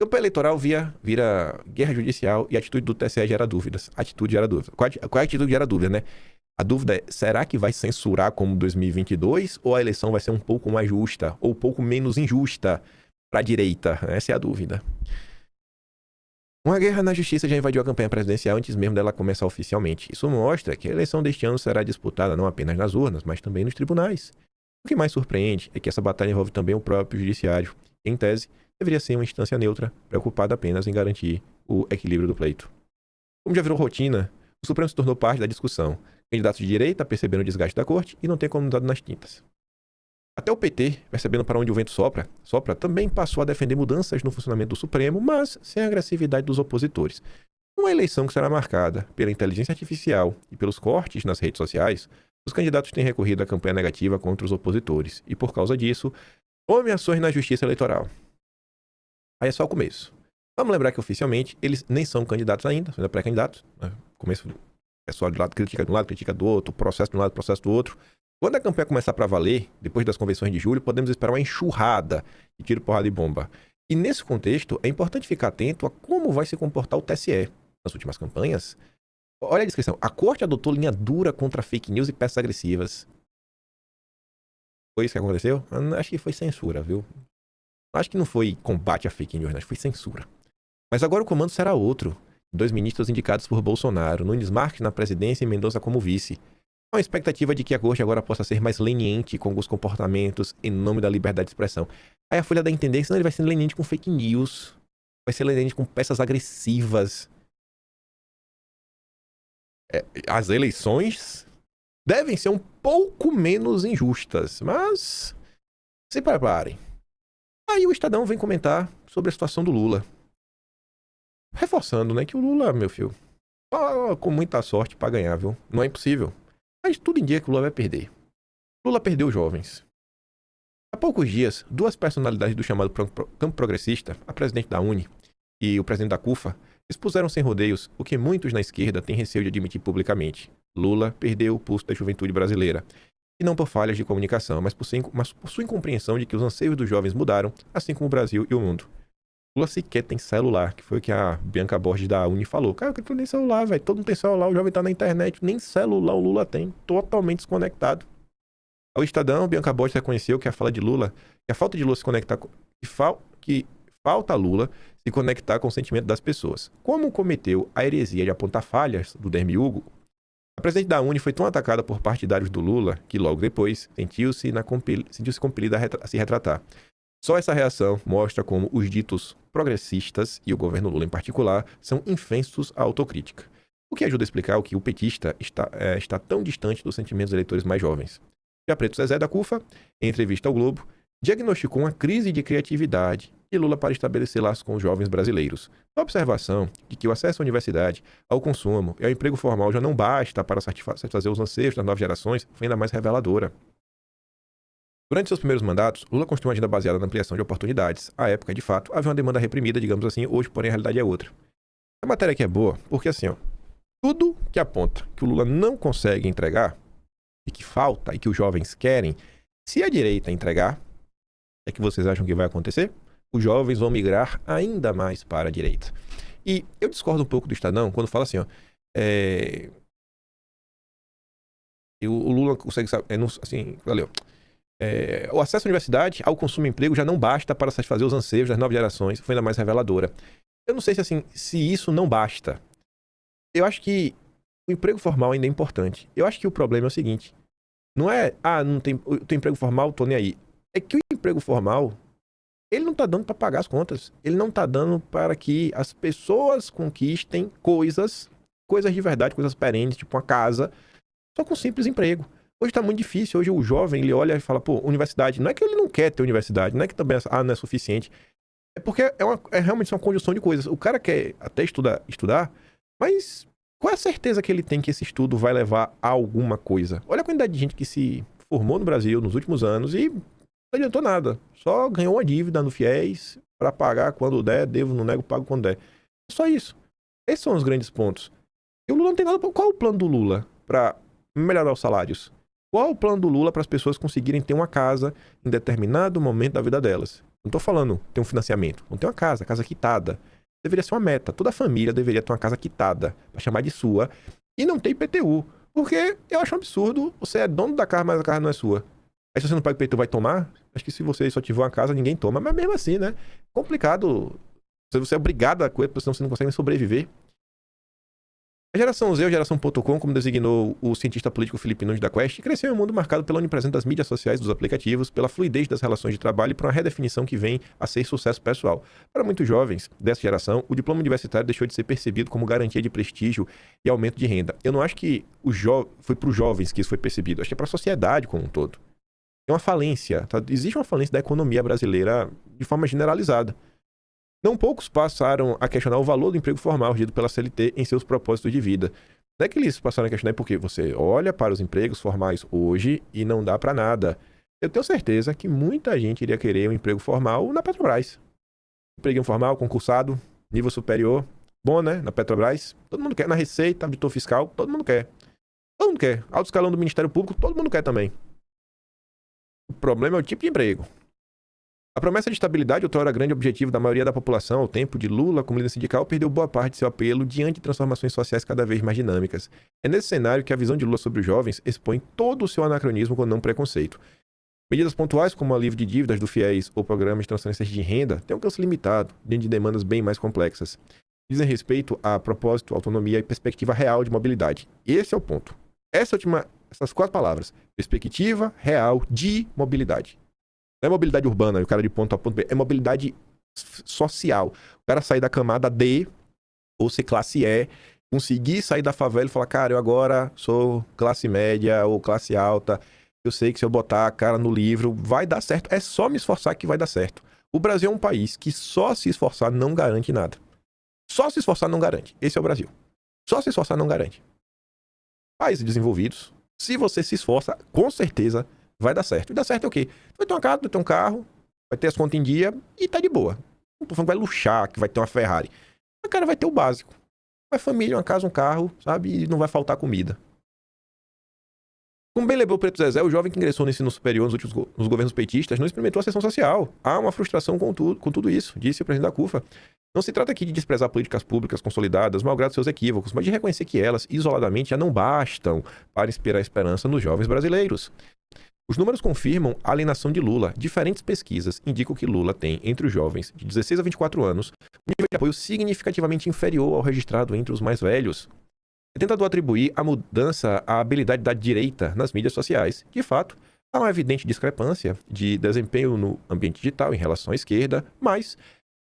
Campanha eleitoral vira guerra judicial e a atitude do TSE gera dúvidas. A atitude gera dúvidas. Qual é a atitude que gera dúvida, né? A dúvida é, será que vai censurar como 2022 ou a eleição vai ser um pouco mais justa ou um pouco menos injusta para a direita? Essa é a dúvida. Uma guerra na justiça já invadiu a campanha presidencial antes mesmo dela começar oficialmente. Isso mostra que a eleição deste ano será disputada não apenas nas urnas, mas também nos tribunais. O que mais surpreende é que essa batalha envolve também o próprio judiciário, que, em tese, deveria ser uma instância neutra, preocupada apenas em garantir o equilíbrio do pleito. Como já virou rotina, o Supremo se tornou parte da discussão. Candidatos de direita percebendo o desgaste da corte e não tem como dado nas tintas. Até o PT, percebendo para onde o vento sopra, também passou a defender mudanças no funcionamento do Supremo, mas sem a agressividade dos opositores. Uma eleição que será marcada pela inteligência artificial e pelos cortes nas redes sociais, os candidatos têm recorrido à campanha negativa contra os opositores e, por causa disso, houve ações na justiça eleitoral. Aí é só o começo. Vamos lembrar que oficialmente eles nem são candidatos ainda, são ainda pré-candidatos. Começo, o pessoal de lado critica de um lado, critica do outro, processo de um lado, processo do outro. Quando a campanha começar para valer, depois das convenções de julho, podemos esperar uma enxurrada de tiro, porrada e bomba. E nesse contexto, é importante ficar atento a como vai se comportar o TSE. Nas últimas campanhas, olha a descrição. A corte adotou linha dura contra fake news e peças agressivas. Foi isso que aconteceu? Acho que foi censura, viu? Acho que não foi combate a fake news, acho que foi censura. Mas agora o comando será outro. 2 ministros indicados por Bolsonaro, Nunes Marques na presidência e Mendonça como vice. Há uma expectativa de que a corte agora possa ser mais leniente com os comportamentos em nome da liberdade de expressão. Aí a Folha dá a entender que senão ele vai ser leniente com fake news, vai ser leniente com peças agressivas. As eleições devem ser um pouco menos injustas, mas se preparem. Aí o Estadão vem comentar sobre a situação do Lula. Reforçando, né, que o Lula, meu filho, tá com muita sorte pra ganhar, viu? Não é impossível. Mas tudo indica que o Lula vai perder. Lula perdeu os jovens. Há poucos dias, 2 personalidades do chamado campo progressista, a presidente da UNE e o presidente da CUFA, expuseram sem rodeios o que muitos na esquerda têm receio de admitir publicamente. Lula perdeu o pulso da juventude brasileira. E não por falhas de comunicação, mas por sua incompreensão de que os anseios dos jovens mudaram, assim como o Brasil e o mundo. Lula sequer tem celular, que foi o que a Bianca Borges da Uni falou. Cara, eu não tenho celular, velho. Todo mundo tem celular, o jovem tá na internet. Nem celular o Lula tem. Totalmente desconectado. Ao Estadão, Bianca Borges reconheceu que a falta de Lula se conectar que falta a Lula se conectar com o sentimento das pessoas. Como cometeu a heresia de apontar falhas do Dermiugo, a presidente da Uni foi tão atacada por partidários do Lula que logo depois sentiu-se compelida a se retratar. Só essa reação mostra como os ditos progressistas, e o governo Lula em particular, são infensos à autocrítica. O que ajuda a explicar o que o petista está tão distante dos sentimentos dos eleitores mais jovens. Já Preto Zezé da CUFA, em entrevista ao Globo, diagnosticou uma crise de criatividade e Lula para estabelecer laços com os jovens brasileiros. A observação de que o acesso à universidade, ao consumo e ao emprego formal já não basta para satisfazer os anseios das novas gerações foi ainda mais reveladora. Durante seus primeiros mandatos, Lula construiu uma agenda baseada na ampliação de oportunidades. À época, de fato, havia uma demanda reprimida, digamos assim, hoje, porém, a realidade é outra. A matéria aqui é boa, porque assim, tudo que aponta que o Lula não consegue entregar, e que falta, e que os jovens querem, se a direita entregar, é que vocês acham que vai acontecer? Os jovens vão migrar ainda mais para a direita. E eu discordo um pouco do Estadão quando fala assim, o Lula consegue, assim, valeu. O acesso à universidade, ao consumo e emprego já não basta para satisfazer os anseios das novas gerações, foi ainda mais reveladora. Eu não sei se isso não basta. Eu acho que o emprego formal ainda é importante. Eu acho que o problema é o seguinte, não é, não tem emprego formal, tô nem aí. É que o emprego formal, ele não tá dando para pagar as contas. Ele não tá dando para que as pessoas conquistem coisas de verdade, coisas perenes, tipo uma casa, só com simples emprego. Hoje tá muito difícil, hoje o jovem, ele olha e fala, universidade, não é que ele não quer ter universidade, não é que também não é suficiente, é porque é realmente uma conjunção de coisas. O cara quer até estudar, mas qual é a certeza que ele tem que esse estudo vai levar a alguma coisa? Olha a quantidade de gente que se formou no Brasil nos últimos anos e não adiantou nada, só ganhou uma dívida no FIES para pagar quando der, devo, não nego, pago quando der. É só isso. Esses são os grandes pontos. E o Lula não tem nada. Qual é o plano do Lula para melhorar os salários? Qual é o plano do Lula para as pessoas conseguirem ter uma casa em determinado momento da vida delas? Não tô falando ter um financiamento. Não ter uma casa quitada. Deveria ser uma meta. Toda família deveria ter uma casa quitada, pra chamar de sua. E não ter IPTU. Porque eu acho um absurdo. Você é dono da casa, mas a casa não é sua. Aí se você não paga IPTU, vai tomar? Acho que se você só tiver uma casa, ninguém toma. Mas mesmo assim, né? Complicado. Se você é obrigado a coisa, senão você não consegue nem sobreviver. A geração Z, ou geração.com, como designou o cientista político Felipe Nunes da Quest, cresceu em um mundo marcado pela onipresença das mídias sociais, dos aplicativos, pela fluidez das relações de trabalho e por uma redefinição que vem a ser sucesso pessoal. Para muitos jovens dessa geração, o diploma universitário deixou de ser percebido como garantia de prestígio e aumento de renda. Eu não acho que foi para os jovens que isso foi percebido, acho que é para a sociedade como um todo. Tem uma falência, tá? Existe uma falência da economia brasileira de forma generalizada. Não poucos passaram a questionar o valor do emprego formal dito pela CLT em seus propósitos de vida. Não é que eles passaram a questionar porque você olha para os empregos formais hoje e não dá para nada. Eu tenho certeza que muita gente iria querer um emprego formal na Petrobras. Emprego formal, concursado, nível superior, bom, né? Na Petrobras, todo mundo quer. Na Receita, auditor fiscal, todo mundo quer. Todo mundo quer. Alto escalão do Ministério Público, todo mundo quer também. O problema é o tipo de emprego. A promessa de estabilidade, outrora grande objetivo da maioria da população ao tempo de Lula como líder sindical, perdeu boa parte de seu apelo diante de transformações sociais cada vez mais dinâmicas. É nesse cenário que a visão de Lula sobre os jovens expõe todo o seu anacronismo com não preconceito. Medidas pontuais como o alívio de dívidas do FIES ou programas de transferência de renda têm um alcance limitado, diante de demandas bem mais complexas. Dizem respeito a propósito, autonomia e perspectiva real de mobilidade. Esse é o ponto. Essas 4 palavras. Perspectiva real de mobilidade. Não é mobilidade urbana, o cara de ponto A a ponto B. É mobilidade social. O cara sair da camada D, ou ser classe E, conseguir sair da favela e falar, cara, eu agora sou classe média ou classe alta. Eu sei que se eu botar a cara no livro, vai dar certo. É só me esforçar que vai dar certo. O Brasil é um país que só se esforçar não garante nada. Só se esforçar não garante. Esse é o Brasil. Só se esforçar não garante. Países desenvolvidos, se você se esforça, com certeza vai dar certo. E dar certo é o quê? Vai ter uma casa, vai ter um carro, vai ter as contas em dia e tá de boa. Não tô falando que vai luxar, que vai ter uma Ferrari. Mas, cara, vai ter o básico. Vai família, uma casa, um carro, sabe? E não vai faltar comida. Como bem lembrou o Preto Zezé, o jovem que ingressou no ensino superior nos governos petistas não experimentou a ascensão social. Há uma frustração com tudo isso, disse o presidente da CUFA. Não se trata aqui de desprezar políticas públicas consolidadas, malgrado seus equívocos, mas de reconhecer que elas, isoladamente, já não bastam para inspirar esperança nos jovens brasileiros. Os números confirmam a alienação de Lula. Diferentes pesquisas indicam que Lula tem, entre os jovens de 16 a 24 anos, um nível de apoio significativamente inferior ao registrado entre os mais velhos. É tentado atribuir a mudança à habilidade da direita nas mídias sociais. De fato, há uma evidente discrepância de desempenho no ambiente digital em relação à esquerda, mas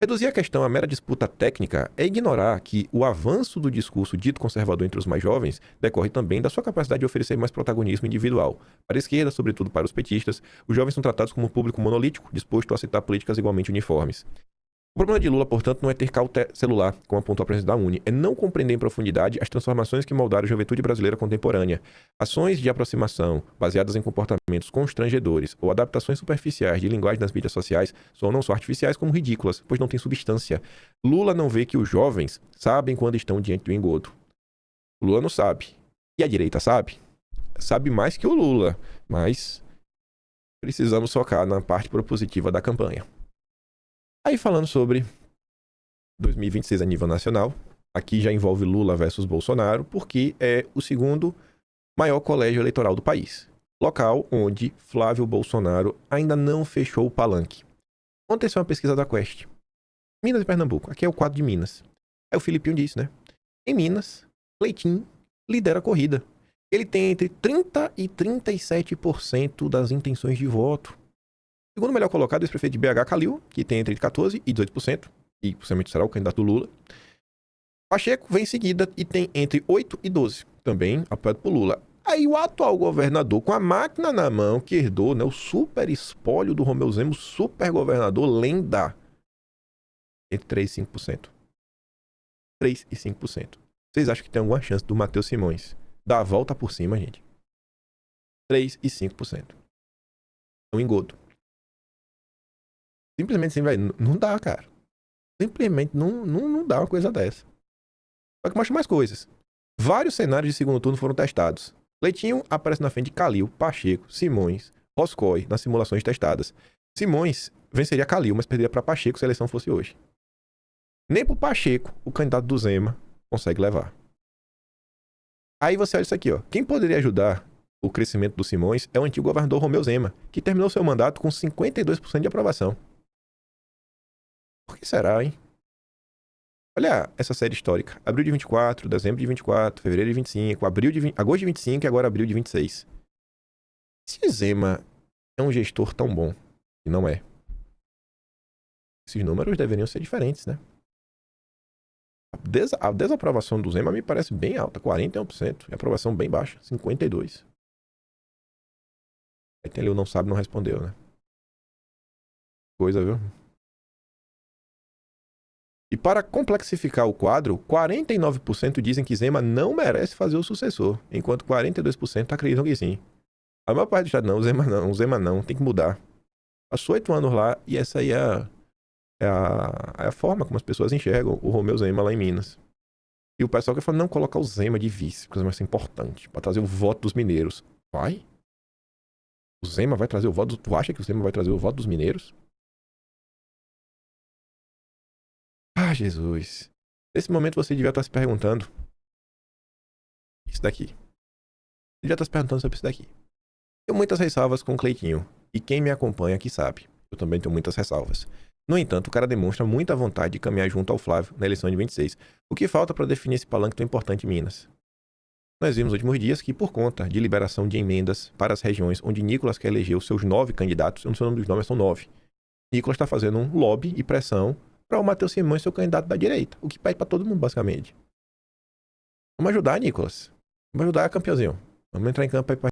reduzir a questão à mera disputa técnica é ignorar que o avanço do discurso dito conservador entre os mais jovens decorre também da sua capacidade de oferecer mais protagonismo individual. Para a esquerda, sobretudo para os petistas, os jovens são tratados como um público monolítico, disposto a aceitar políticas igualmente uniformes. O problema de Lula, portanto, não é ter carro celular, como apontou a presidente da Uni, é não compreender em profundidade as transformações que moldaram a juventude brasileira contemporânea. Ações de aproximação baseadas em comportamentos constrangedores ou adaptações superficiais de linguagem nas mídias sociais são não só artificiais como ridículas, pois não têm substância. Lula não vê que os jovens sabem quando estão diante do engodo. Lula não sabe. E a direita sabe? Sabe mais que o Lula, mas precisamos focar na parte propositiva da campanha. Aí falando sobre 2026 a nível nacional, aqui já envolve Lula versus Bolsonaro, porque é o segundo maior colégio eleitoral do país. Local onde Flávio Bolsonaro ainda não fechou o palanque. Aconteceu uma pesquisa da Quest. Minas e Pernambuco, aqui é o quadro de Minas. Aí o Filipinho disse, né? Em Minas, Cleitinho lidera a corrida. Ele tem entre 30% e 37% das intenções de voto. Segundo melhor colocado, o ex-prefeito de BH, Calil, que tem entre 14% e 18%, e possivelmente será o candidato do Lula. Pacheco vem em seguida e tem entre 8% e 12%, também apoiado por Lula. Aí o atual governador, com a máquina na mão, que herdou, né, o super espólio do Romeu Zema, super governador, lenda, entre 3% e 5%. 3% e 5%. Vocês acham que tem alguma chance do Matheus Simões dar a volta por cima, gente? 3% e 5%. É um engodo. Simplesmente assim, velho, não dá, cara. Simplesmente não dá uma coisa dessa. Só que mostra mais coisas. Vários cenários de segundo turno foram testados. Cleitinho aparece na frente de Calil, Pacheco, Simões, Roscoe nas simulações testadas. Simões venceria Calil, mas perderia para Pacheco se a eleição fosse hoje. Nem pro Pacheco, o candidato do Zema, consegue levar. Aí você olha isso aqui, ó. Quem poderia ajudar o crescimento do Simões é o antigo governador Romeu Zema, que terminou seu mandato com 52% de aprovação. Por que será, hein? Olha essa série histórica. Abril de 24, dezembro de 24, fevereiro de 25, agosto de 25 e agora abril de 26. Se Zema é um gestor tão bom, e não é, esses números deveriam ser diferentes, né? A desaprovação do Zema me parece bem alta, 41%. E a aprovação bem baixa, 52%. Aí tem ali o não sabe, não respondeu, né? Coisa, viu? E para complexificar o quadro, 49% dizem que Zema não merece fazer o sucessor, enquanto 42% acreditam que sim. A maior parte do estado não, o Zema não, tem que mudar. Passou 8 anos lá e essa aí é a forma como as pessoas enxergam o Romeu Zema lá em Minas. E o pessoal que fala, não, colocar o Zema de vice, porque vai ser importante, para trazer o voto dos mineiros. Vai? O Zema vai trazer o voto? Tu acha que o Zema vai trazer o voto dos mineiros? Ah, Jesus. Nesse momento você devia estar se perguntando isso daqui. Você devia estar se perguntando sobre isso daqui. Tenho muitas ressalvas com o Cleitinho. E quem me acompanha aqui sabe. Eu também tenho muitas ressalvas. No entanto, o cara demonstra muita vontade de caminhar junto ao Flávio na eleição de 26. O que falta para definir esse palanque tão importante em Minas? Nós vimos nos últimos dias que, por conta de liberação de emendas para as regiões onde Nicolas quer eleger os seus 9 candidatos, eu não sei o nome dos nomes, mas são 9. Nicolas está fazendo um lobby e pressão para o Matheus Simões ser o candidato da direita. O que pede para todo mundo, basicamente. Vamos ajudar, Nicolas. Vamos ajudar, campeãozinho. Vamos entrar em campo aí para